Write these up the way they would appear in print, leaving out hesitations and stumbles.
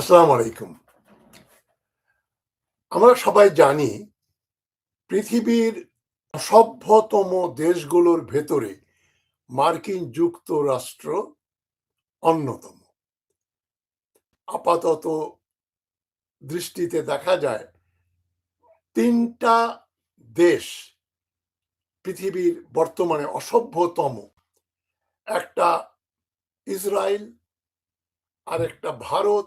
আসসালামু আলাইকুম। আমরা সবাই জানি পৃথিবীর সভ্যতম দেশগুলোর ভেতরে মার্কিন যুক্তরাষ্ট্র অন্যতম। আপাতত দৃষ্টিতে দেখা যায় ৩টা দেশ পৃথিবীর বর্তমানে অসভ্যতম। একটা ইসরায়েল, আরেকটা ভারত,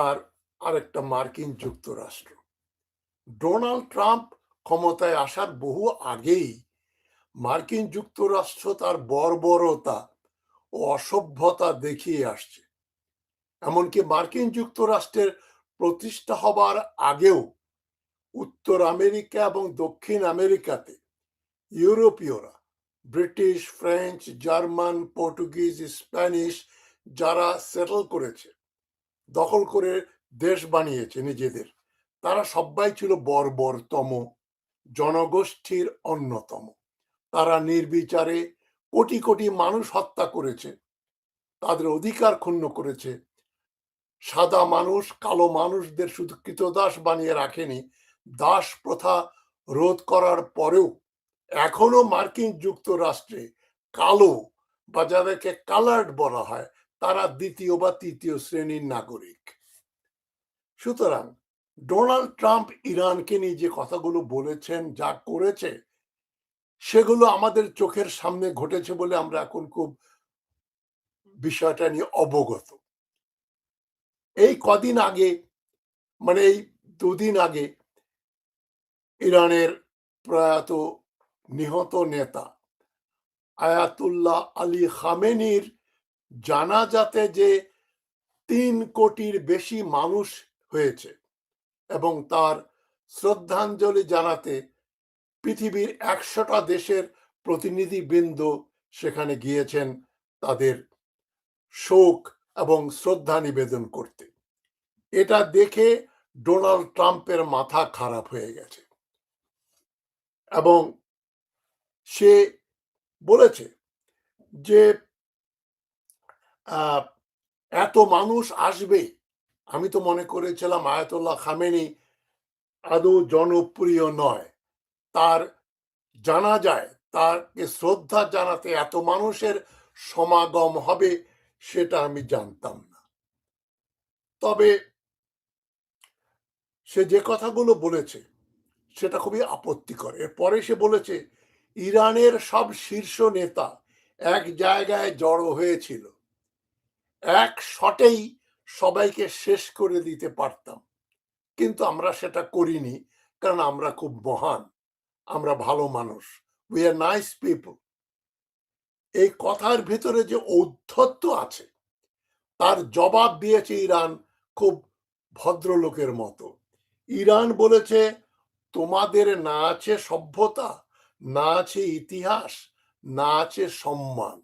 আর আরেকটা মার্কিন যুক্তরাষ্ট্র। ডোনাল্ড ট্রাম্প ক্ষমতায় আসার বহু আগেই মার্কিন যুক্তরাষ্ট্র তার বর্বরতা ও অসভ্যতা দেখিয়ে আসছে। এমনকি মার্কিন যুক্তরাষ্ট্রের প্রতিষ্ঠা হবার আগেও উত্তর আমেরিকা এবং দক্ষিণ আমেরিকাতে ইউরোপীয়রা, British, French, German, Portuguese, Spanish যারা সেটেল করেছে, দখল করে দেশ বানিয়েছে নিজেদের, তারা সবাই ছিল বর্বরতম জনগোষ্ঠীর অন্যতম। তারা নির্বিচারে কোটি কোটি মানুষ হত্যা করেছে, তাদের অধিকার ক্ষুণ্ণ করেছে। সাদা মানুষ কালো মানুষদের শুধু কৃতদাস বানিয়ে রাখেনি, দাস প্রথা রোধ করার পরেও এখনো মার্কিন যুক্তরাষ্ট্রে কালো বা যাদেরকে কালার্ড বলা হয় তারা দ্বিতীয় বা তৃতীয় শ্রেণীর নাগরিক। সুতরাং ডোনাল্ড ট্রাম্প ইরানকে নিয়ে যে কথাগুলো বলেছেন, যা করেছে, সেগুলো আমাদের চোখের সামনে ঘটেছে বলে আমরা এখন খুব বিষয়টা নিয়ে অবগত। এই কদিন আগে, মানে এই দুদিন আগে, ইরানের প্রয়াত নিহত নেতা আয়াতুল্লাহ আলী খামেনির জানাজাতে যে ৩ কোটির বেশি মানুষ হয়েছে এবং তার শ্রদ্ধাঞ্জলি জানাতে পৃথিবীর ১০০টা দেশের প্রতিনিধিবৃন্দ সেখানে গিয়েছেন তাদের শোক এবং শ্রদ্ধা নিবেদন করতে। এটা দেখে ডোনাল্ড ট্রাম্পের মাথা খারাপ হয়ে গেছে এবং সে বলেছে যে এত মানুষ আসবে, আমি তো মনে করেছিলাম আয়াতুল্লাহ খামেনি আদৌ জনপ্রিয় নয়, তার জানাজায় তাকে শ্রদ্ধা জানাতে এত মানুষের সমাগম হবে সেটা আমি জানতাম না। তবে সে যে কথাগুলো বলেছে সেটা খুবই আপত্তিকর। এরপরে সে বলেছে ইরানের সব শীর্ষ নেতা এক জায়গায় জড়ো হয়েছিল, এক শটেই সবাইকে শেষ করে দিতে পারতাম, কিন্তু আমরা সেটা করিনি, কারণ আমরা খুব মহান, আমরা ভালো মানুষ, উই আর নাইস পিপল। এই কথার ভিতরে যে ঔদ্ধত্য আছে তার জবাব দিয়েছে ইরান খুব ভদ্রলোকের মতো। ইরান বলেছে তোমাদের না আছে সভ্যতা, না আছে ইতিহাস, না আছে সম্মান,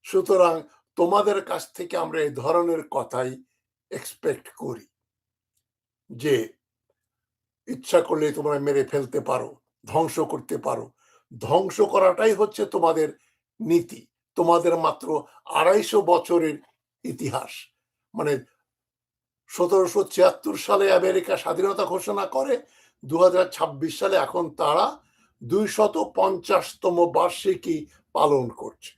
সুতরাং তোমাদের কাছ থেকে আমরা এই ধরনের কথাই এক্সপেক্ট করি যে ইচ্ছা করলে তোমরা মেরে ফেলতে পারো, ধ্বংস করতে পারো। ধ্বংস করাটাই হচ্ছে তোমাদের নীতি। তোমাদের মাত্র ২৫০ বছরের ইতিহাস। মানে ১৭৭৬ সালে আমেরিকা স্বাধীনতা ঘোষণা করে, ২০২৬ সালে এখন তারা ২৫০তম বার্ষিকী পালন করছে।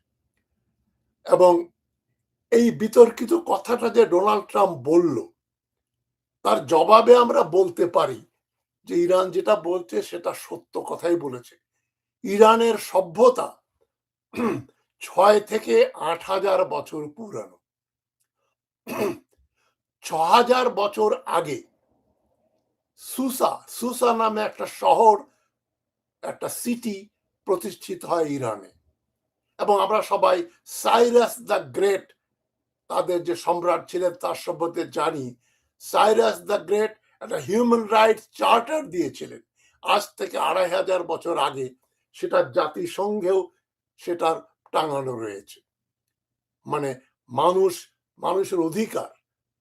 এবং এই বিতর্কিত কথাটা যে ডোনাল্ড ট্রাম্প বলল, তার জবাবে আমরা বলতে পারি যে ইরান যেটা বলছে সেটা সত্য কথাই বলেছে। ইরানের সভ্যতা ৬ থেকে ৮,০০০ বছর পুরানো। ৬,০০০ বছর আগে সুসা নামে একটা শহর, একটা সিটি প্রতিষ্ঠিত হয় ইরানে। এবং আমরা সবাই সাইরাস দ্য গ্রেট, তাদের যে সম্রাট ছিলেন তার সম্বন্ধে জানি। সাইরাস দ্য গ্রেট একটা হিউম্যান রাইটস চার্টার দিয়েছিলেন আজ থেকে ২৫০০ বছর আগে। সেটা জাতিসংঘেও সেটার টাঙানো রয়েছে। মানে মানুষের অধিকার,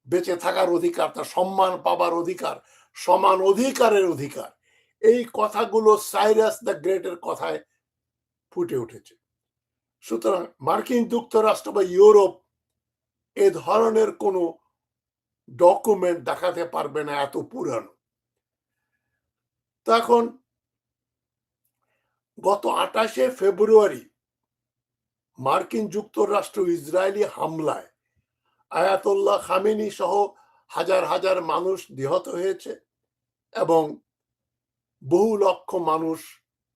বেঁচে থাকার অধিকার, তার সম্মান পাবার অধিকার, সমান অধিকারের অধিকার, এই কথাগুলো সাইরাস দ্য গ্রেটের কথায় ফুটে উঠেছে। সুতরাং মার্কিন যুক্তরাষ্ট্র বা ইউরোপ এ ধরনের কোনো ডকুমেন্ট দেখাতে পারবে না, এত পুরানো। তো এখন গত 28শে ফেব্রুয়ারি মার্কিন যুক্তরাষ্ট্র ইসরায়েলি হামলায় আয়াতুল্লাহ খামেনি সহ হাজার হাজার মানুষ নিহত হয়েছে এবং বহু লক্ষ মানুষ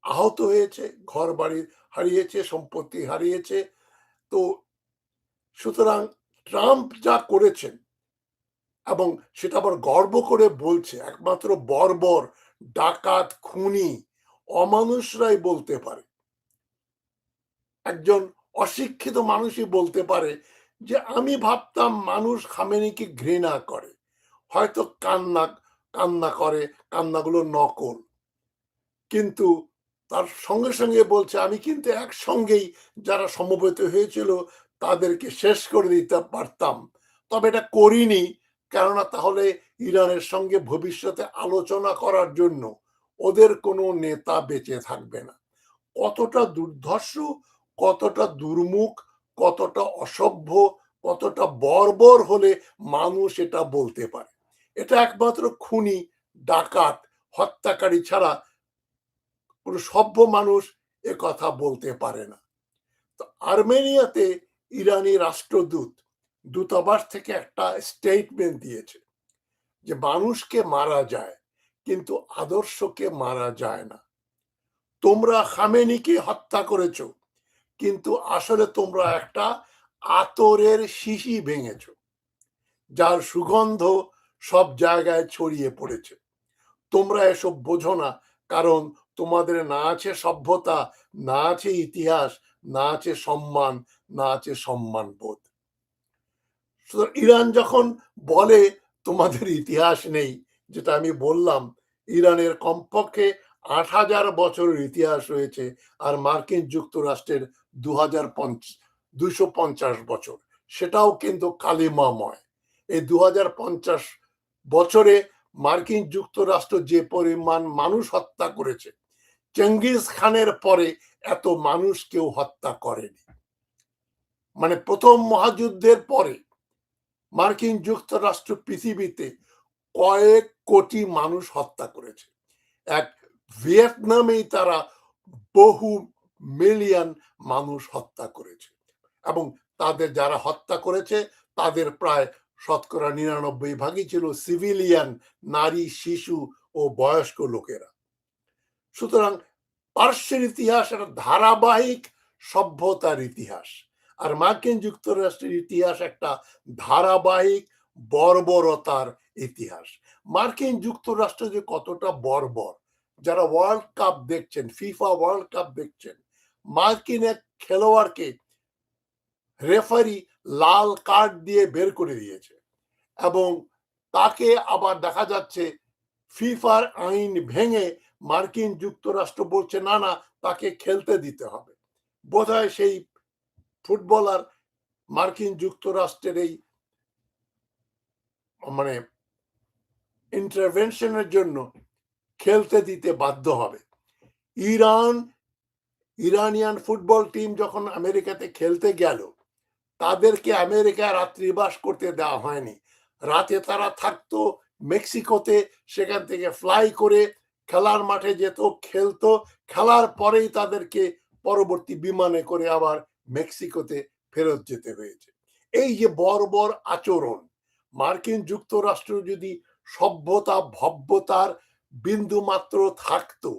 আহত হয়েছে, ঘর বাড়ি হারিয়েছে, সম্পত্তি হারিয়েছে। তো সুতরাং ট্রাম্প যা করেছেন, এবং সেটা আবার গর্ব করে বলছে, একমাত্র বর্বর, ডাকাত, খুনি, অমানুষরাই বলতে পারে, একজন অশিক্ষিত মানুষই বলতে পারে যে আমি ভাবতাম মানুষ খামেনিকে ঘৃণা করে, হয়তো কান্না কান্না করে, কান্নাগুলো নকল। কিন্তু তার সঙ্গে সঙ্গে বলছে আমি কিন্তু একসঙ্গেই যারা সমবেত হয়েছিল তাদেরকে শেষ করে দিতে পারতাম, তবে এটা করিনি, কেননা তাহলে ইরানের সঙ্গে ভবিষ্যতে আলোচনা করার জন্য ওদের কোনো নেতা বেঁচে থাকবে না। কতটা দুর্ধর্ষ, কতটা দুর্মুখ, কতটা অসভ্য, কতটা বর্বর হলে মানুষ এটা বলতে পারে। এটা একমাত্র খুনি, ডাকাত, হত্যাকারী ছাড়া কোনো সভ্য মানুষ এ কথা বলতে পারে না। তো আর্মেনিয়াতে ইরানি রাষ্ট্রদূত দূতাবাস থেকে একটা স্টেটমেন্ট দিয়েছে যে মানুষকে মারা যায় কিন্তু আদর্শকে মারা যায় না। তোমরা খামেনিকে হত্যা করেছো, কিন্তু আসলে তোমরা একটা আতরের শিশি ভেঙেছ, যার সুগন্ধ সব জায়গায় ছড়িয়ে পড়েছে। তোমরা এসব বোঝো না, কারণ তোমাদের না আছে সভ্যতা, না আছে ইতিহাস, না আছে সম্মান, না আছে সম্মানবোধ। সুতরাং ইরান যখন বলে তোমাদের ইতিহাস নেই, যেটা আমি বললাম, ইরানের কমপক্ষে ৮,০০০ বছরের ইতিহাস রয়েছে, আর মার্কিন যুক্তরাষ্ট্রের ২৫০ বছর, সেটাও কিন্তু কালিমাময়। এই ২০৫০ বছরে মার্কিন যুক্তরাষ্ট্র যে পরিমাণ মানুষ হত্যা করেছে, চেঙ্গিস খানের পরে এত মানুষ কেউ হত্যা করেনি। মানে প্রথম মহাযুদ্ধের পরে মার্কিন যুক্তরাষ্ট্র পৃথিবীতে কয়েক কোটি মানুষ হত্যা করেছে। এক ভিয়েতনামেই তারা বহু মিলিয়ন মানুষ হত্যা করেছে, এবং তাদের যারা হত্যা করেছে তাদের প্রায় শতকরা ৯৯ ছিল সিভিলিয়ান, নারী, শিশু ও বয়স্ক লোকেরা। সুতরাং পার্শ্বের ইতিহাস একটা ধারাবাহিক সভ্যতার ইতিহাস, আর মার্কিন যুক্তরাষ্ট্রের ইতিহাস একটা ধারাবাহিক বর্বরতার ইতিহাস। মার্কিন যুক্তরাষ্ট্র যে কতটা বর্বর, যারা ওয়ার্ল্ড কাপ দেখছেন, ফিফা ওয়ার্ল্ড কাপ দেখছেন, মার্কিন এক খেলোয়াড়কে রেফারি লাল কার্ড দিয়ে বের করে দিয়েছে, এবং তাকে আবার দেখা যাচ্ছে ফিফার আইন ভেঙে মার্কিন যুক্তরাষ্ট্র বলছে না না, তাকে খেলতে দিতে হবে। বোধহয় সেই ফুটবলার মার্কিন যুক্তরাষ্ট্রের এই মানে ইন্টারভেনশনের জন্য খেলতে দিতে বাধ্য হবে। ইরানিয়ান ফুটবল টিম যখন আমেরিকাতে খেলতে গেল, তাদেরকে আমেরিকা রাত্রিবাস করতে দেওয়া হয়নি। রাতে তারা থাকতো মেক্সিকোতে, সেখান থেকে ফ্লাই করে খেলার মাঠে যেত, খেলতো, খেলার পরেই তাদেরকে পরবর্তী বিমানে করে আবার মেক্সিকোতে ফেরত যেতে হয়েছে। এই যে বর্বর আচরণ, মার্কিন যুক্তরাষ্ট্র যদি সভ্যতা ভব্যতার বিন্দু মাত্র থাকতো,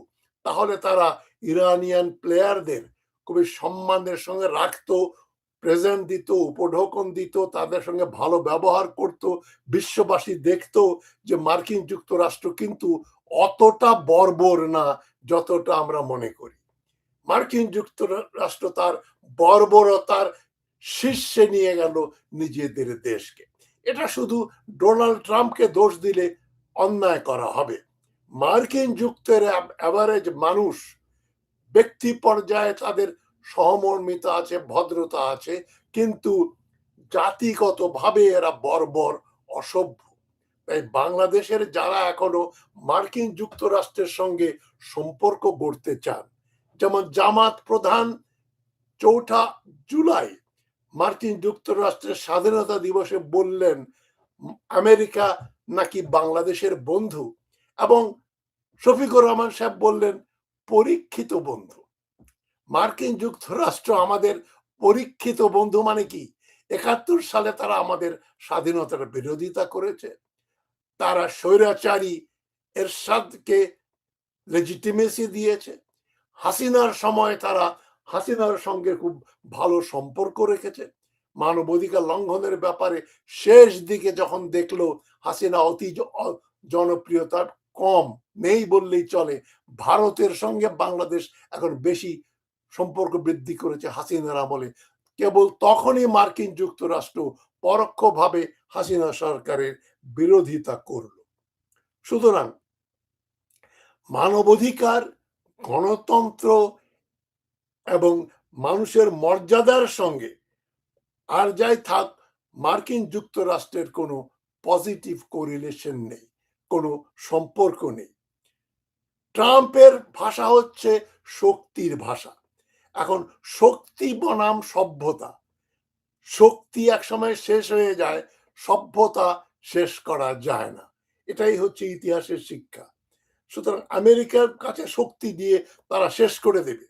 তাহলে তারা ইরানিয়ান প্লেয়ারদের খুবই সম্মানের সঙ্গে রাখতো, প্রেজেন্ট দিত, উপঢৌকন দিত, তাদের সঙ্গে ভালো ব্যবহার করত। বিশ্ববাসী দেখতো যে মার্কিন যুক্তরাষ্ট্র কিন্তু অতটা বর্বর না যতটা আমরা মনে করি। মার্কিন যুক্তরাষ্ট্র তার বর্বরতার শীর্ষে নিয়ে গেল নিজেদের দেশকে। এটা শুধু ডোনাল্ড ট্রাম্পকে দোষ দিলে অন্যায় করা হবে। মার্কিন যুক্তরাষ্ট্রের অ্যাভারেজ মানুষ ব্যক্তি পর্যায়ে তাদের সহমর্মিতা আছে, ভদ্রতা আছে, কিন্তু জাতিগতভাবে এরা বর্বর, অসভ্য। তাই বাংলাদেশের যারা এখনো মার্কিন যুক্তরাষ্ট্রের সঙ্গে সম্পর্ক গড়তে চান, যেমন জামাত প্রধান ৪ঠা জুলাই মার্কিন যুক্তরাষ্ট্রের স্বাধীনতা দিবসে বললেন আমেরিকা নাকি বাংলাদেশের বন্ধু, এবং শফিকুর রহমান সাহেব বললেন পরীক্ষিত বন্ধু। মার্কিন যুক্তরাষ্ট্র আমাদের পরীক্ষিত বন্ধু মানে কি? ৭১ সালে তারা আমাদের স্বাধীনতার বিরোধিতা করেছে, তারা স্বৈরাচারী এরশাদকে লেজিটিমেসি দিয়েছে, হাসিনার সময় তারা হাসিনার সঙ্গে খুব ভালো সম্পর্ক রেখেছে, মানবাধিকার লঙ্ঘনের ব্যাপারে শেষ দিকে যখন দেখলো হাসিনা অতি জনপ্রিয়তা কম, নেই বললেই চলে, ভারতের সঙ্গে বাংলাদেশ এখন বেশি সম্পর্ক বৃদ্ধি করেছে হাসিনার আমলে, কেবল তখনই মার্কিন যুক্তরাষ্ট্র পরোক্ষভাবে হাসিনা সরকারের বিরোধিতা করল। সুতরাং মানবাধিকার, গণতন্ত্র এবং মানুষের মর্যাদার সঙ্গে আর যাই থাক, মার্কিন যুক্তরাষ্ট্রের কোনো পজিটিভ কোরিলেশন নেই, কোনো সম্পর্ক নেই। ট্রাম্পের ভাষা হচ্ছে শক্তির ভাষা। এখন শক্তি বনাম সভ্যতা, শক্তি একসময় শেষ হয়ে যায়, সভ্যতা শেষ করা যায় না, এটাই হচ্ছে ইতিহাসের শিক্ষা। সুতরাং আমেরিকার কাছে শক্তি দিয়ে তারা শেষ করে দেবে,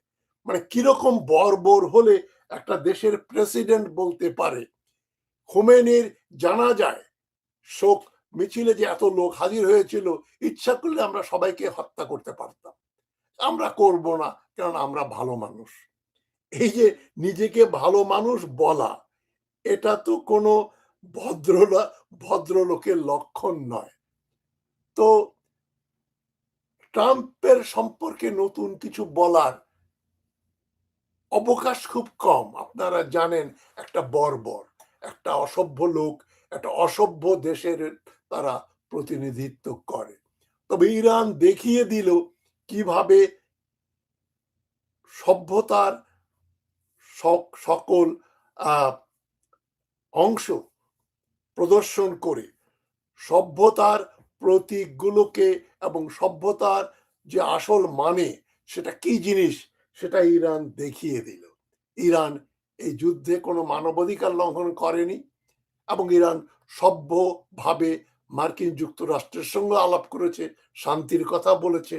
মানে কিরকম বর্বর হলে একটা দেশের প্রেসিডেন্ট বলতে পারে খোমেনির জানা যায় শোক মিছিলে যে এত লোক হাজির হয়েছিল, ইচ্ছা করলে আমরা সবাইকে হত্যা করতে পারতাম, আমরা করব না, কারণ আমরা ভালো মানুষ। এই যে নিজেকে ভালো মানুষ বলা, এটা তো কোনো ভদ্রলোকের লক্ষণ নয়। তো ট্রাম্পের সম্পর্কে নতুন কিছু বলার অবকাশ খুব কম। আপনারা জানেন একটা বর্বর, একটা অসভ্য লোক, একটা অসভ্য দেশের তারা প্রতিনিধিত্ব করে। তবে ইরান দেখিয়ে দিল কিভাবে সভ্যতার সকল অংশ প্রদর্শন করে সভ্যতার প্রতীকগুলোকে এবং সভ্যতার যে আসল মানে সেটা কি জিনিস সেটা ইরান দেখিয়ে দিল। ইরান এই যুদ্ধে কোনো মানবাধিকার লঙ্ঘন করেনি, এবং ইরান সভ্যভাবে মার্কিন যুক্তরাষ্ট্রের সঙ্গে আলাপ করেছে, শান্তির কথা বলেছে।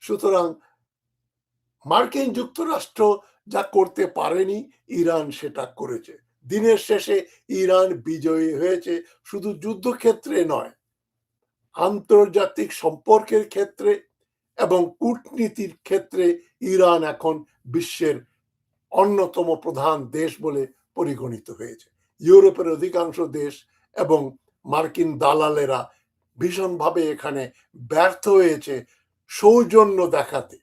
সুতরাং মার্কিন যুক্তরাষ্ট্র যা করতে পারেনি, ইরান সেটা করেছে। দিনের শেষে ইরান বিজয়ী হয়েছে, শুধু যুদ্ধক্ষেত্রে নয়, আন্তর্জাতিক সম্পর্কের ক্ষেত্রে এবং কূটনীতির ক্ষেত্রে ইরান এখন বিশ্বের অন্যতম প্রধান দেশ বলে পরিগণিত হয়েছে। ইউরোপের অধিকাংশ দেশ এবং মার্কিন দালালেরা ভীষণভাবে এখানে ব্যর্থ হয়েছে সৌজন্য দেখাতে।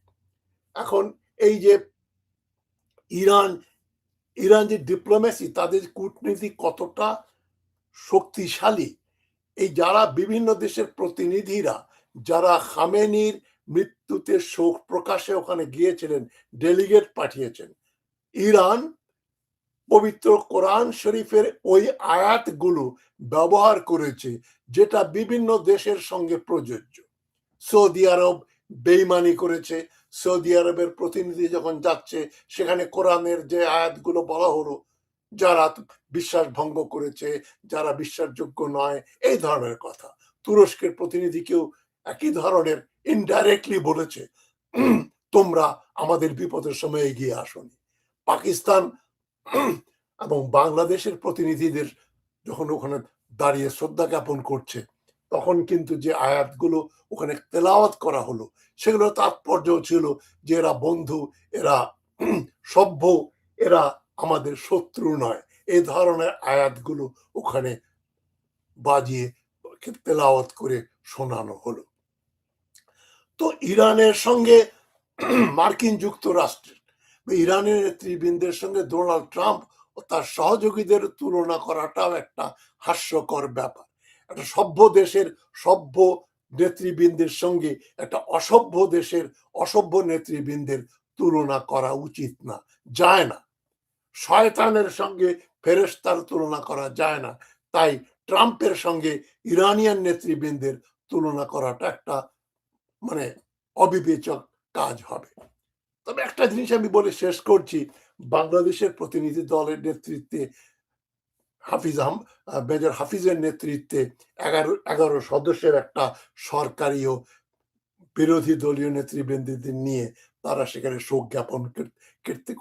এখন এই যে ইরান যে ডিপ্লোমেসি, তাদের কূটনীতি কতটা শক্তিশালী, এই যারা বিভিন্ন দেশের প্রতিনিধিরা যারা খামেনির মৃত্যুতে শোক প্রকাশে ওখানে গিয়েছিলেন, ডেলিগেট পাঠিয়েছেন, ইরান পবিত্র কোরআন শরীফের ওই আয়াতগুলো ব্যবহার করেছে যেটা বিভিন্ন দেশের সঙ্গে প্রযোজ্য। সৌদি আরব বেইমানি করেছে, সৌদি আরবের প্রতিনিধি যখন যাচ্ছে সেখানে কোরআনের যে আয়াতগুলো বলা হলো, যারা বিশ্বাস ভঙ্গ করেছে, যারা বিশ্বাসযোগ্য নয়, এই ধরনের কথা। তুরস্কের প্রতিনিধিকেও একই ধরনের ইনডাইরেক্টলি বলেছে তোমরা আমাদের বিপদের সময় এগিয়ে আসোনি। পাকিস্তান এবং বাংলাদেশের প্রতিনিধিদের যখন ওখানে দাঁড়িয়ে শ্রদ্ধা জ্ঞাপন করছে, তখন কিন্তু যে আয়াতগুলো ওখানে তেলাওয়াত করা হলো সেগুলো তাৎপর্য ছিল যে এরা বন্ধু, এরা সভ্য, এরা আমাদের শত্রু নয়, এই ধরনের আয়াতগুলো ওখানে বাজিয়ে তেলাওয়াত করে শোনানো হলো। তো ইরানের সঙ্গে মার্কিন যুক্তরাষ্ট্রের, ইরানের নেতৃবৃন্দের সঙ্গে ডোনাল্ড ট্রাম্প ও তার সহযোগীদের তুলনা করাটাও একটা হাস্যকর ব্যাপার। একটা সভ্য দেশের সভ্য নেতৃবৃন্দের সঙ্গে একটা অসভ্য দেশের অসভ্য নেতৃবৃন্দের তুলনা করা উচিত না, যায় না। শয়তানের সঙ্গে ফেরেশতার তুলনা করা যায় না। তাই ট্রাম্পের সঙ্গে ইরানিয়ান নেতৃবৃন্দের তুলনা করাটা একটা মানে অবিবেচক কাজ হবে। তবে একটা জিনিস আমি বলে শেষ করছি, বাংলাদেশের প্রতিনিধি দলের নেতৃত্বে মেজর হাফিজের নেতৃত্বে 11 সদস্যের একটা সরকারি ও বিরোধী দলীয় নেতৃবৃন্দদের নিয়ে তারা সেখানে শোক জ্ঞাপন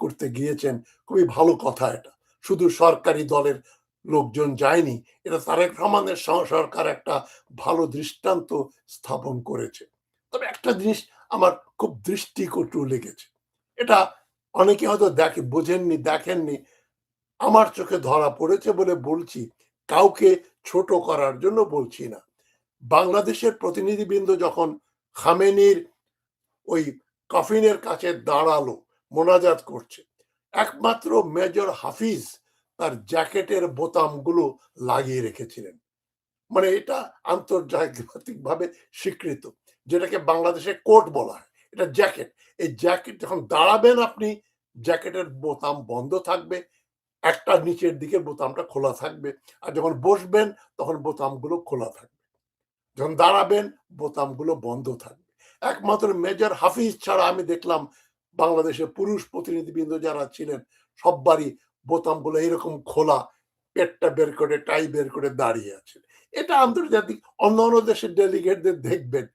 করতে গিয়েছেন। খুবই ভালো কথা। এটা শুধু সরকারি দলের লোকজন যায়নি, এটা তারেক রহমানের সরকার একটা ভালো দৃষ্টান্ত স্থাপন করেছে। তবে একটা জিনিস আমার খুব দৃষ্টিকটু লেগেছে, এটা অনেকে হয়তো বোঝেননি, দেখেননি, আমার চোখে ধরা পড়েছে বলে বলছি, কাউকে ছোট করার জন্য বলছি না। বাংলাদেশের প্রতিনিধিবৃন্দ যখন খামেনির ওই কফিনের কাছে দাঁড়ালো, মোনাজাত করছে, একমাত্র মেজর হাফিজ তার জ্যাকেটের বোতামগুলো লাগিয়ে রেখেছিলেন। মানে এটা আন্তর্জাতিকভাবে স্বীকৃত, যেটাকে বাংলাদেশে কোট বলা হয়, এটা জ্যাকেট। এই জ্যাকেট যখন দাঁড়াবেন আপনি, জ্যাকেটের বোতাম বন্ধ থাকবে, একটা নিচের দিকের বোতামটা খোলা থাকবে, আর যখন বসবেন তখন বোতামগুলো খোলা থাকবে। যখন দাঁড়াবেন বোতামগুলো বন্ধ থাকবে। একমাত্র মেজর হাফিজ ছাড়া আমি দেখলাম বাংলাদেশের পুরুষ প্রতিনিধিবৃন্দ যারা ছিলেন সববারই বোতামগুলো এরকম খোলা, পেটটা বের করে, টাই বের করে দাঁড়িয়ে আছেন। এটা আন্তর্জাতিক অন্যান্য দেশের ডেলিগেটদের দেখবেন,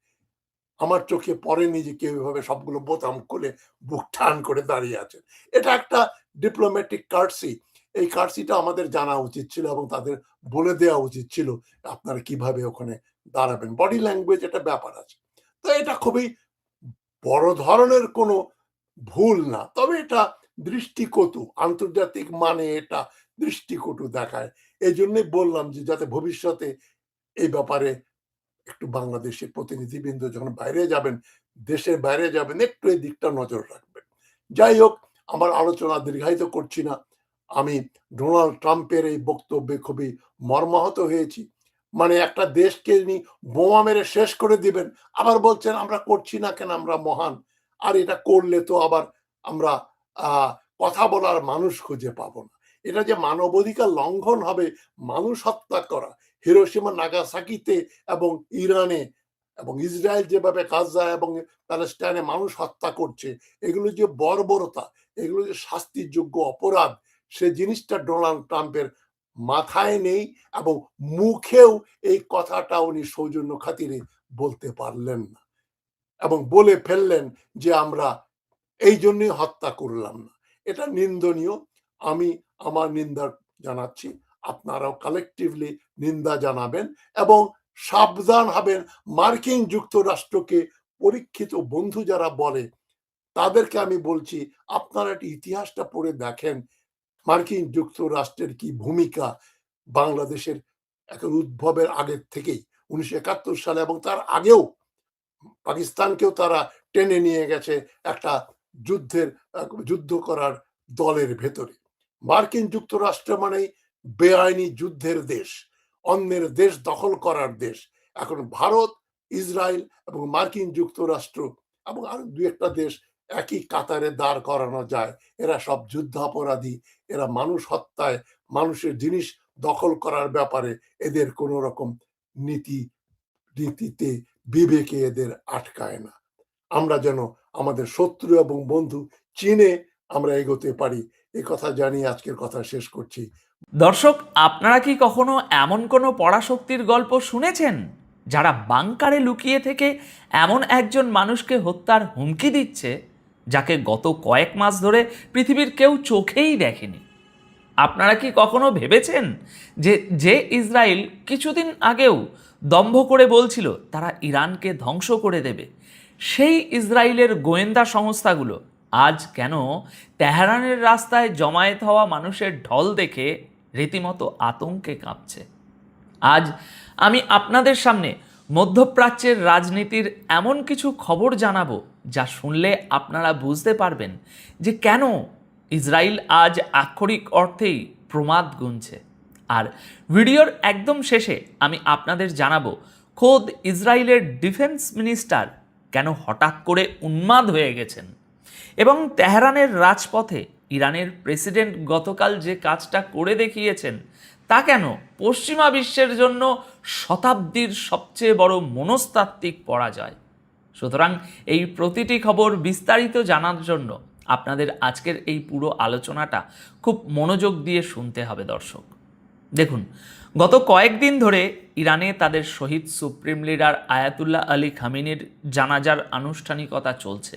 আমার চোখে পড়েনি যে কেউ এভাবে সবগুলো বোতাম খুলে বুক টান করে দাঁড়িয়ে আছেন। এটা একটা ডিপ্লোম্যাটিক কার্সি। এই কার্সিটা আমাদের জানা উচিত ছিল এবং তাদের বলে দেওয়া উচিত ছিল আপনারা কিভাবে ওখানে দাঁড়াবেন। বডি ল্যাঙ্গুয়েজ একটা ব্যাপার আছে। তো এটা খুবই বড় ধরনের কোনো ভুল না, তবে এটা দৃষ্টিকটু, আন্তর্জাতিক মানে এটা দৃষ্টিকটু দেখায়। এই জন্যই বললাম যে যাতে ভবিষ্যতে এই ব্যাপারে একটু বাংলাদেশের প্রতিনিধিবৃন্দ যখন বাইরে যাবেন, দেশের বাইরে যাবেন, একটু এই দিকটা নজর রাখবেন। যাই হোক, আমার আলোচনা দীর্ঘায়িত করছি না। আমি ডোনাল্ড ট্রাম্পের এই বক্তব্যে খুবই মর্মাহত হয়েছি। মানে একটা দেশকে বোমা মেরে শেষ করে দিবেন, আবার বলছেন আমরা করছি না কেন, আমরা মহান। আর এটা করলে তো আবার আমরা কথা বলার মানুষ খুঁজে পাবো না। এটা যে মানবাধিকার লঙ্ঘন হবে, মানুষ হত্যা করা, হিরোশিমা নাগাসাকিতে এবং ইরানে এবং ইসরায়েল যেভাবে গাজা এবং প্যালেস্টাইনে মানুষ হত্যা করছে, এগুলো যে বর্বরতা, এগুলো যে শাস্তিযোগ্য অপরাধ, সে জিনিসটা ডোনাল্ড ট্রাম্পের মাথায় নেই এবং মুখেও এই কথাটা উনি সৌজন্য খাতিরে বলতে পারলেন না এবং বলে ফেললেন যে আমরা এই জন্যই হত্যা করলাম না। এটা নিন্দনীয়। আমি আমার নিন্দা জানাচ্ছি, আপনারাও কালেকটিভলি নিন্দা জানাবেন এবং সাবধান হবেন। মার্কিন যুক্তরাষ্ট্রকে পরীক্ষিত বন্ধু যারা বলে, তাদেরকে আমি বলছি আপনারা ইতিহাসটা পড়ে দেখেন, মার্কিন যুক্তরাষ্ট্রের কি ভূমিকা বাংলাদেশের এখন উদ্ভবের আগের থেকেই, 1971 সালে এবং তার আগেও পাকিস্তানকেও তারা টেনে নিয়ে গেছে একটা যুদ্ধ করার দলের ভেতরে। মার্কিন যুক্তরাষ্ট্র মানেই বেআইনি যুদ্ধের দেশ, অন্যের দেশ দখল করার দেশ। এখন ভারত, ইসরায়েল এবং মার্কিন যুক্তরাষ্ট্র এবং আরো দু একটা দেশ একই কাতারে দাঁড় করানো যায়। এরা সব যুদ্ধাপরাধী, এরা মানুষ হত্যায়, মানুষের জিনিস দখল করার ব্যাপারে এদের কোন রকম নীতিতে বিবেকে এদের আটকায় না। আমরা যেন আমাদের শত্রু এবং বন্ধু চিনে আমরা এগোতে পারি, এই কথা জানিয়ে আজকের কথা শেষ করছি। দর্শক, আপনারা কি কখনো এমন কোনো পরাশক্তির গল্প শুনেছেন যারা বাংকারে লুকিয়ে থেকে এমন একজন মানুষকে হত্যার হুমকি দিচ্ছে যাকে গত কয়েক মাস ধরে পৃথিবীর কেউ চোখেই দেখেনি? আপনারা কি কখনো ভেবেছেন যে ইসরায়েল কিছুদিন আগেও দম্ভ করে বলছিল তারা ইরানকে ধ্বংস করে দেবে, সেই ইসরায়েলের গোয়েন্দা সংস্থাগুলো আজ কেন তেহরানের রাস্তায় জমায়েত হওয়া মানুষের ঢল দেখে রীতিমতো আতঙ্কে কাঁপছে? আজ আমি আপনাদের সামনে মধ্যপ্রাচ্যের রাজনীতির এমন কিছু খবর জানাবো যা শুনলে আপনারা বুঝতে পারবেন যে কেন ইসরায়েল আজ আক্ষরিক অর্থেই প্রমাদ গুনছে। আর ভিডিওর একদম শেষে আমি আপনাদের জানাবো খোদ ইসরায়েলের ডিফেন্স মিনিস্টার কেন হঠাৎ করে উন্মাদ হয়ে গেছেন এবং তেহরানের রাজপথে ইরানের প্রেসিডেন্ট গতকাল যে কাজটা করে দেখিয়েছেন তা কেন পশ্চিমা বিশ্বের জন্য শতাব্দীর সবচেয়ে বড় মনস্তাত্ত্বিক পরাজয়। সুতরাং এই প্রতিটি খবর বিস্তারিত জানার জন্য আপনাদের আজকের এই পুরো আলোচনাটা খুব মনোযোগ দিয়ে শুনতে হবে দর্শক। দেখুন, গত কয়েকদিন ধরে ইরানে তাদের শহীদ সুপ্রিম লিডার আয়াতুল্লাহ আলী খামেনির জানাজার আনুষ্ঠানিকতা চলছে।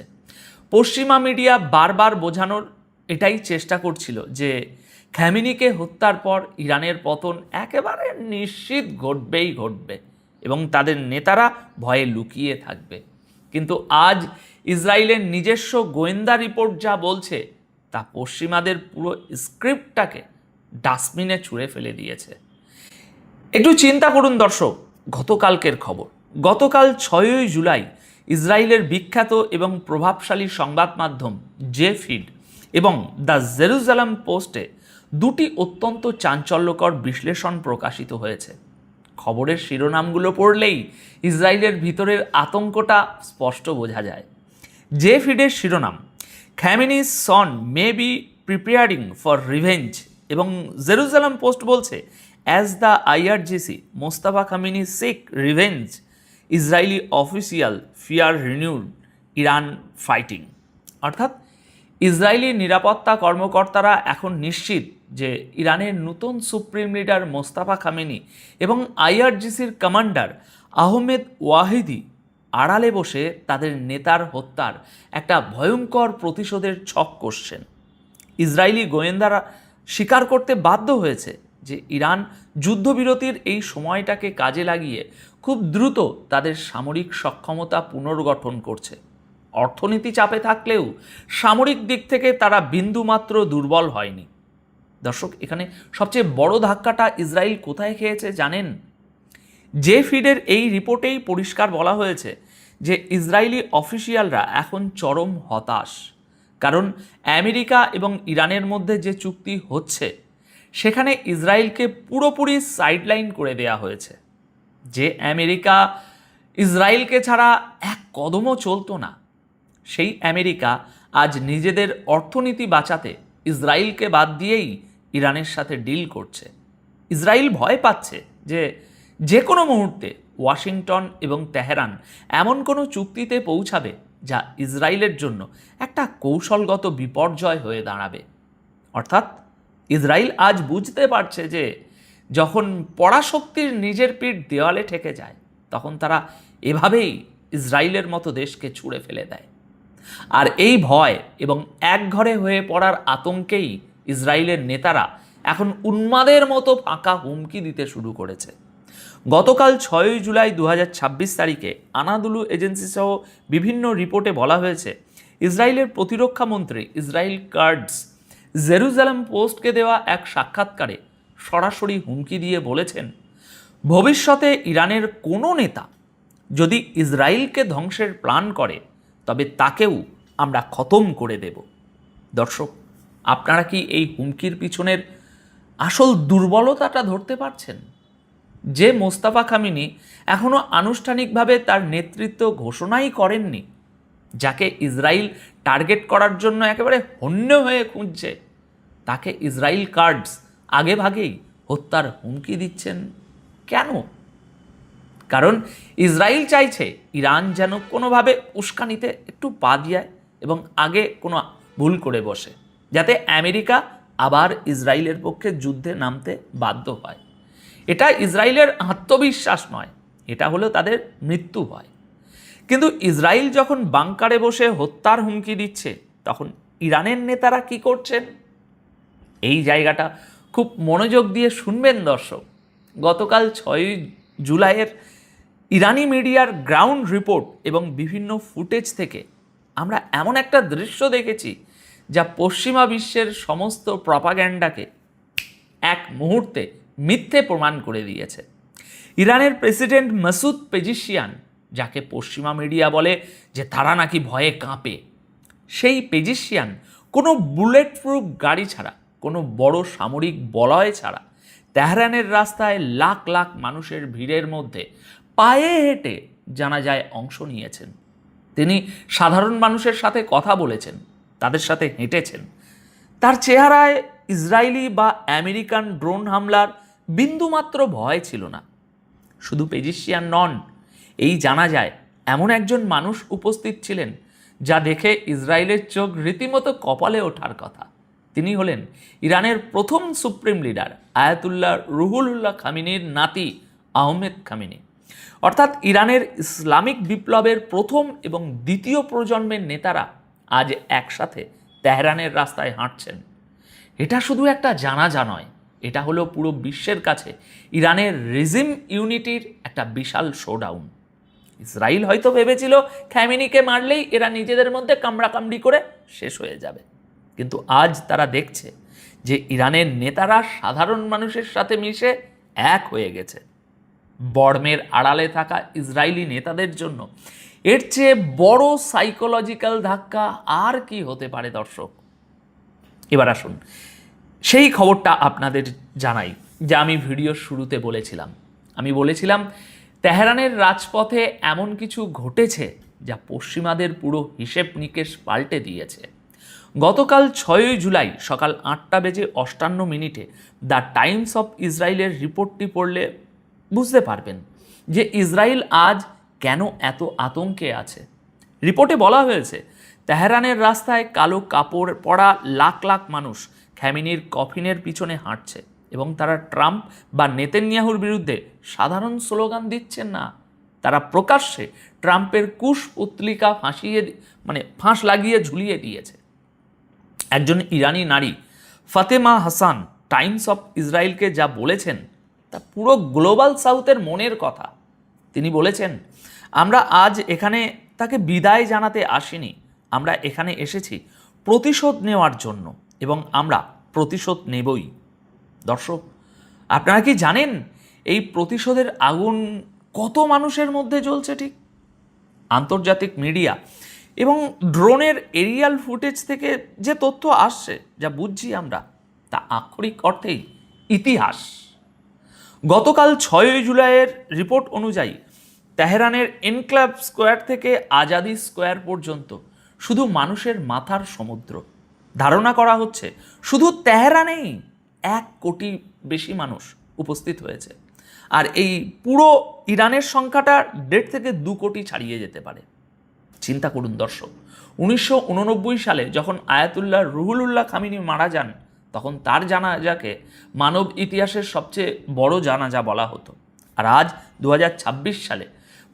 পশ্চিমা মিডিয়া বারবার বোঝানোর এটাই চেষ্টা করছিল যে খামেনিকে হত্যার পর ইরানের পতন একেবারে নিশ্চিত ঘটবেই ঘটবে এবং তাদের নেতারা ভয়ে লুকিয়ে থাকবে। কিন্তু আজ ইসরায়েলের নিজস্ব গোয়েন্দা রিপোর্ট যা বলছে তা পশ্চিমাদের পুরো স্ক্রিপ্টটাকে ডাস্টবিনে ছুঁড়ে ফেলে দিয়েছে। একটু চিন্তা করুন দর্শক, গতকালকের খবর। গতকাল 6ই জুলাই ইসরায়েলের বিখ্যাত এবং প্রভাবশালী সংবাদ মাধ্যম জে ফিড এবং দ্য জেরুজালেম পোস্টে দুটি অত্যন্ত চাঞ্চল্যকর বিশ্লেষণ প্রকাশিত হয়েছে। খবরের শিরোনামগুলো পড়লেই ইসরায়েলের ভিতরের আতঙ্কটা স্পষ্ট বোঝা যায়। জে ফিডের শিরোনাম, Khamenei's son may be preparing for revenge, এবং জেরুজালেম পোস্ট বলছে, as the IRGC Mostafa Khamenei seek revenge, Israeli official fear renewed, Iran fighting. অর্থাৎ ইসরায়েলি নিরাপত্তা কর্মকর্তারা এখন নিশ্চিত যে ইরানের নতুন সুপ্রিম লিডার মোস্তাফা খামেনি এবং আইআরজিসির কমান্ডার আহমেদ ওয়াহিদি আড়ালে বসে তাদের নেতার হত্যার একটা ভয়ঙ্কর প্রতিশোধের ছক কষছেন। ইসরায়েলি গোয়েন্দারা স্বীকার করতে বাধ্য হয়েছে যে ইরান যুদ্ধবিরতির এই সময়টাকে কাজে লাগিয়ে খুব দ্রুত তাদের সামরিক সক্ষমতা পুনর্গঠন করছে। অর্থনীতি চাপে থাকলেও সামরিক দিক থেকে তারা বিন্দুমাত্র দুর্বল হয়নি। দর্শক, এখানে সবচেয়ে বড় ধাক্কাটা ইসরায়েল কোথায় খেয়েছে জানেন? জে ফিডের এই রিপোর্টেই পরিষ্কার বলা হয়েছে যে ইসরায়েলি অফিসিয়ালরা এখন চরম হতাশ, কারণ আমেরিকা এবং ইরানের মধ্যে যে চুক্তি হচ্ছে সেখানে ইসরায়েলকে পুরোপুরি সাইডলাইন করে দেয়া হয়েছে। যে আমেরিকা ইসরায়েলকে ছাড়া এক কদমও চলতো না, সেই আমেরিকা আজ নিজেদের অর্থনীতি বাঁচাতে ইসরায়েলকে বাদ দিয়েই ইরানের সাথে ডিল করছে। ইসরায়েল ভয় পাচ্ছে যে যে কোনো মুহূর্তে ওয়াশিংটন এবং তেহরান এমন কোনো চুক্তিতে পৌঁছাবে যা ইসরায়েলের জন্য একটা কৌশলগত বিপর্যয় হয়ে দাঁড়াবে। অর্থাৎ ইসরায়েল আজ বুঝতে পারছে যে যখন পরাশক্তির নিজের পিঠ দেওয়ালে ঠেকে যায় তখন তারা এভাবেই ইসরায়েলের মতো দেশকে ছুঁড়ে ফেলে দেয়। আর এই ভয় এবং একঘরে হয়ে পড়ার আতঙ্কেই ইসরায়েলের নেতারা এখন উন্মাদের মতো ফাঁকা হুমকি দিতে শুরু করেছে। গতকাল 6ই জুলাই 2026 তারিখে আনাদুলু এজেন্সি সহ বিভিন্ন রিপোর্টে বলা হয়েছে, ইসরায়েলের প্রতিরক্ষা মন্ত্রী ইসরায়েল কাটজ জেরুজালেম পোস্টকে দেওয়া এক সাক্ষাৎকারে সরাসরি হুমকি দিয়ে বলেছেন, ভবিষ্যতে ইরানের কোনো নেতা যদি ইসরায়েলকে ধ্বংসের প্ল্যান করে তবে তাকেও আমরা খতম করে দেব। দর্শক, আপনারা কি এই হুমকির পিছনের আসল দুর্বলতাটা ধরতে পারছেন? যে মোস্তাফা খামেনি এখনও আনুষ্ঠানিকভাবে তার নেতৃত্ব ঘোষণাই করেননি, যাকে ইসরায়েল টার্গেট করার জন্য একেবারে হন্য হয়ে খুঁজছে, তাকে ইসরায়েল কার্ডস আগে ভাগেই হত্যার হুমকি দিচ্ছেন কেন? কারণ ইসরায়েল চাইছে ইরান যেন কোনোভাবে উস্কানিতে একটু পা দিয়ে এবং আগে কোনো ভুল করে বসে, যাতে আমেরিকা আবার ইসরায়েলের পক্ষে যুদ্ধে নামতে বাধ্য হয়। এটা ইসরায়েলের আত্মবিশ্বাস নয়, এটা হলো তাদের মৃত্যু ভয়। কিন্তু ইসরায়েল যখন বাংকারে বসে হত্যার হুমকি দিচ্ছে তখন ইরানের নেতারা কি করছেন? এই জায়গাটা খুব মনোযোগ দিয়ে শুনবেন দর্শক। গতকাল 6ই জুলাইয়ের ইরানি মিডিয়ার গ্রাউন্ড রিপোর্ট এবং বিভিন্ন ফুটেজ থেকে আমরা এমন একটা দৃশ্য দেখেছি যা পশ্চিমা বিশ্বের সমস্ত প্রপাগ্যান্ডাকে এক মুহূর্তে মিথ্যে প্রমাণ করে দিয়েছে। ইরানের প্রেসিডেন্ট মাসুদ পেজিশিয়ান, যাকে পশ্চিমা মিডিয়া বলে যে তারা নাকি ভয়ে কাঁপে, সেই পেজিশিয়ান কোনো বুলেট প্রুফ গাড়ি ছাড়া, কোনো বড় সামরিক বলয় ছাড়া তেহরানের রাস্তায় লাখ লাখ মানুষের ভিড়ের মধ্যে পায়ে হেঁটে জানাজায় অংশ নিয়েছেন। তিনি সাধারণ মানুষের সাথে কথা বলেছেন, তাদের সাথে হেঁটেছেন। তার চেহারায় ইসরায়েলি বা আমেরিকান ড্রোন হামলার বিন্দুমাত্র ভয় ছিল না। শুধু পেজিশিয়ান নন, এই জানাজায় এমন একজন মানুষ উপস্থিত ছিলেন যা দেখে ইসরায়েলের চোখ রীতিমতো কপালে ওঠার কথা। তিনি হলেন ইরানের প্রথম সুপ্রিম লিডার আয়াতুল্লাহ রুহুল্লাহ খামিনির নাতি আহমেদ খামিনি। অর্থাৎ ইরানের ইসলামিক বিপ্লবের প্রথম এবং দ্বিতীয় প্রজন্মের নেতারা আজ একসাথে তেহরানের রাস্তায় হাঁটছেন। এটা শুধু একটা জানাজা নয়, এটা হলো পুরো বিশ্বের কাছে ইরানের রিজিম ইউনিটির একটা বিশাল শোডাউন। ইসরায়েল হয়তো ভেবেছিল খামেনিকে মারলেই এরা নিজেদের মধ্যে কামড়াকামড়ি করে শেষ হয়ে যাবে, কিন্তু আজ তারা দেখছে যে ইরানের নেতারা সাধারণ মানুষের সাথে মিশে এক হয়ে গেছে। বর্মের আড়ালে থাকা ইসরায়েলি নেতাদের জন্য এর চেয়ে বড় সাইকোলজিক্যাল ধাক্কা আর কি হতে পারে দর্শক? এবার আসুন সেই খবরটা আপনাদের জানাই যা আমি ভিডিওর শুরুতে বলেছিলাম। আমি বলেছিলাম তেহরানের রাজপথে এমন কিছু ঘটেছে যা পশ্চিমাদের পুরো হিসেব নিকেশ পাল্টে দিয়েছে। গতকাল 6 জুলাই সকাল 8:58 দ্য টাইমস অফ ইসরায়েলের রিপোর্টটি পড়লে বুঝতে পারবেন যে ইসরায়েল আজ কেন এত আতঙ্কে আছে। রিপোর্টে বলা হয়েছে তেহরানের রাস্তায় কালো কাপড় পরা লাখ লাখ মানুষ খামেনির কফিনের পিছনে হাঁটছে এবং তারা ট্রাম্প বা নেতানিয়াহুর বিরুদ্ধে সাধারণ স্লোগান দিচ্ছেন না, তারা প্রকাশ্যে ট্রাম্পের কুশপুতলিকা ফাঁস লাগিয়ে ঝুলিয়ে দিয়েছে। একজন ইরানি নারী ফাতেমা হাসান টাইমস অফ ইসরায়েলকে যা বলেছেন তা পুরো গ্লোবাল সাউথের মনের কথা। তিনি বলেছেন, আমরা আজ এখানে তাকে বিদায় জানাতে আসিনি, আমরা এখানে এসেছি প্রতিশোধ নেওয়ার জন্য এবং আমরা প্রতিশোধ নেবই। দর্শক, আপনারা কি জানেন এই প্রতিশোধের আগুন কত মানুষের মধ্যে জ্বলছে? ঠিক আন্তর্জাতিক মিডিয়া এবং ড্রোনের এরিয়াল ফুটেজ থেকে যে তথ্য আসছে, যা বুঝছি আমরা, তা আক্ষরিক অর্থেই ইতিহাস। গতকাল 6 জুলাইয়ের রিপোর্ট অনুযায়ী তেহরানের এনক্লেভ স্কোয়ার থেকে আজাদি স্কোয়ার পর্যন্ত শুধু মানুষের মাথার সমুদ্র। ধারণা করা হচ্ছে শুধু তেহরানেই 1 কোটি বেশি মানুষ উপস্থিত হয়েছে, আর এই পুরো ইরানের সংখ্যাটা 1.5 থেকে 2 কোটি ছাড়িয়ে যেতে পারে। চিন্তা করুন দর্শক, 1989 সালে যখন আয়াতুল্লাহ রুহুল্লাহ খামিনি মারা যান, তখন তার জানাজাকে মানব ইতিহাসের সবচেয়ে বড় জানাজা বলা হতো। আর আজ 2026 সালে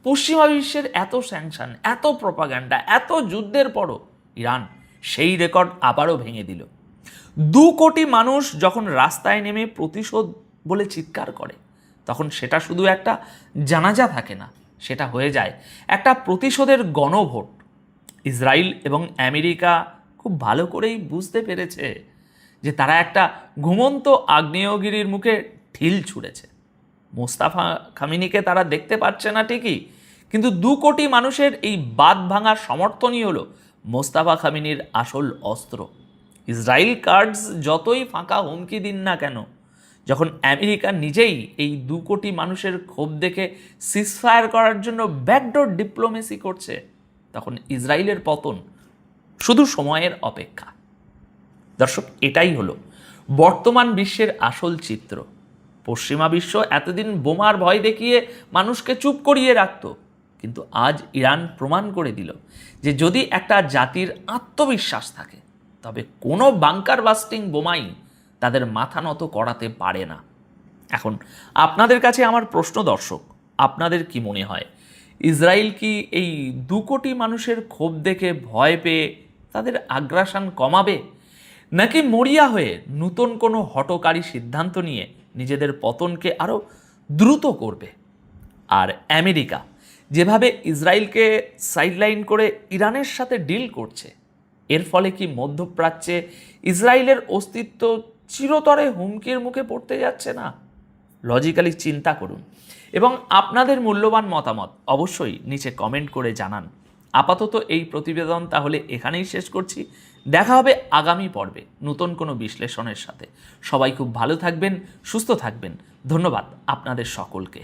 পশ্চিমা বিশ্বের এত স্যাংশন, এত প্রপাগান্ডা, এত যুদ্ধের পরও ইরান সেই রেকর্ড আবারও ভেঙে দিল। 2 কোটি মানুষ যখন রাস্তায় নেমে প্রতিশোধ বলে চিৎকার করে, তখন সেটা শুধু একটা জানাজা থাকে না, সেটা হয়ে যায় একটা প্রতিশোধের গণভোট। ইসরায়েল এবং আমেরিকা খুব ভালো করেই বুঝতে পেরেছে যে তারা একটা ঘুমন্ত আগ্নেয়গিরির মুখে ঢিল ছুঁড়েছে। মোস্তাফা খামিনিকে তারা দেখতে পাচ্ছে না ঠিকই, কিন্তু 2 কোটি মানুষের এই বাঁধ ভাঙার সমর্থনই হলো মোস্তাফা খামিনির আসল অস্ত্র। ইসরায়েল কার্ডস যতই ফাঁকা হুমকি দিন না কেন, যখন আমেরিকা নিজেই এই 2 কোটি মানুষের ক্ষোভ দেখে সিজফায়ার করার জন্য ব্যাকডোর ডিপ্লোমেসি করছে, তখন ইসরায়েলের পতন শুধু সময়ের অপেক্ষা। দর্শক, এটাই হলো বর্তমান বিশ্বের আসল চিত্র। পশ্চিমা বিশ্ব এতদিন বোমার ভয় দেখিয়ে মানুষকে চুপ করিয়ে রাখত, কিন্তু আজ ইরান প্রমাণ করে দিল যে যদি একটা জাতির আত্মবিশ্বাস থাকে, তবে কোনো বাংকার বাস্টিং বোমাই তাদের মাথা নত করাতে পারে না। এখন আপনাদের কাছে আমার প্রশ্ন দর্শক, আপনাদের কি মনে হয় ইসরায়েল কি এই 2 কোটি মানুষের ক্ষোভ দেখে ভয় পেয়ে তাদের আগ্রাসন কমাবে, নাকি মরিয়া হয়ে নতুন কোনো হঠকারী সিদ্ধান্ত নিয়ে নিজেদের পতনকে আরও দ্রুত করবে? আর আমেরিকা যেভাবে ইসরায়েলকে সাইডলাইন করে ইরানের সাথে ডিল করছে, এর ফলে কি মধ্যপ্রাচ্যে ইসরায়েলের অস্তিত্ব চিরতরে হুমকির মুখে পড়তে যাচ্ছে না? লজিক্যালি চিন্তা করুন এবং আপনাদের মূল্যবান মতামত অবশ্যই নিচে কমেন্ট করে জানান। আপাতত এই প্রতিবেদন তাহলে এখানেই শেষ করছি। দেখা হবে আগামী পর্বে নতুন কোনো বিশ্লেষণের সাথে। সবাই খুব ভালো থাকবেন, সুস্থ থাকবেন। ধন্যবাদ আপনাদের সকলকে।